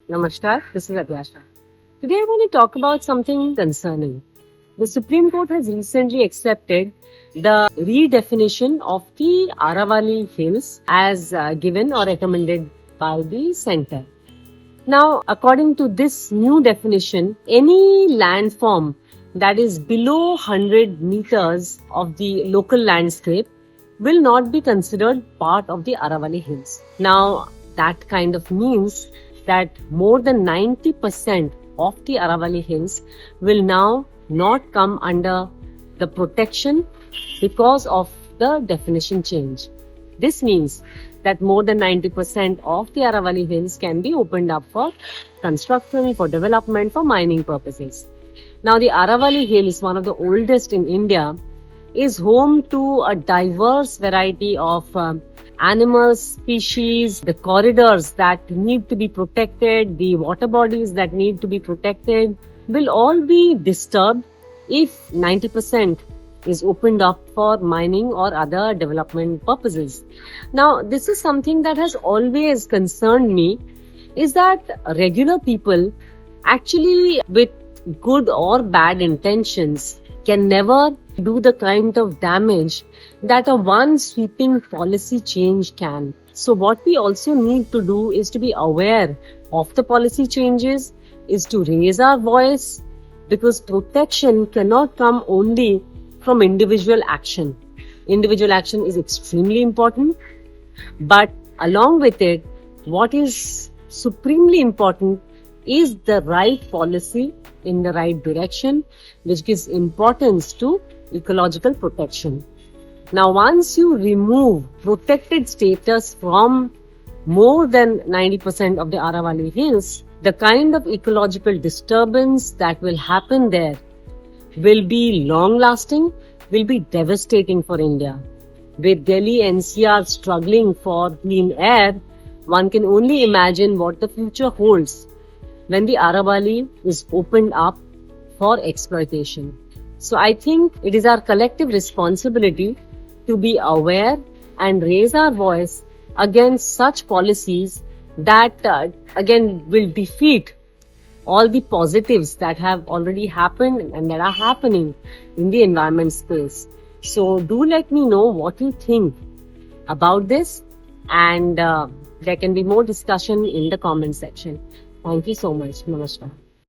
Namaskar, this is Adyasha. Today I want to talk about something concerning. The Supreme Court has recently accepted the redefinition of the Aravalli Hills as given or recommended by the centre. Now, according to this new definition, any landform that is below 100 meters of the local landscape will not be considered part of the Aravalli Hills. Now, that kind of means that more than 90% of the Aravalli Hills will now not come under the protection because of the definition change. This means that more than 90% of the Aravalli Hills can be opened up for construction, for development, for mining purposes. Now, the Aravalli Hills, one of the oldest in India, is home to a diverse variety of animals, species, the corridors that need to be protected, the water bodies that need to be protected will all be disturbed if 90% is opened up for mining or other development purposes. Now, this is something that has always concerned me, is that regular people actually with good or bad intentions can never do the kind of damage that a one sweeping policy change can. So what we also need to do is to be aware of the policy changes, is to raise our voice, because protection cannot come only from individual action. Individual action is extremely important, but along with it, what is supremely important is the right policy in the right direction, which gives importance to ecological protection. Now, once you remove protected status from more than 90% of the Aravalli Hills, the kind of ecological disturbance that will happen there will be long-lasting, will be devastating for India. With Delhi NCR struggling for clean air, one can only imagine what the future holds when the Aravalli is opened up for exploitation. So I think it is our collective responsibility to be aware and raise our voice against such policies that again will defeat all the positives that have already happened and that are happening in the environment space. So do let me know what you think about this, and there can be more discussion in the comment section. Thank you so much. Namaskar.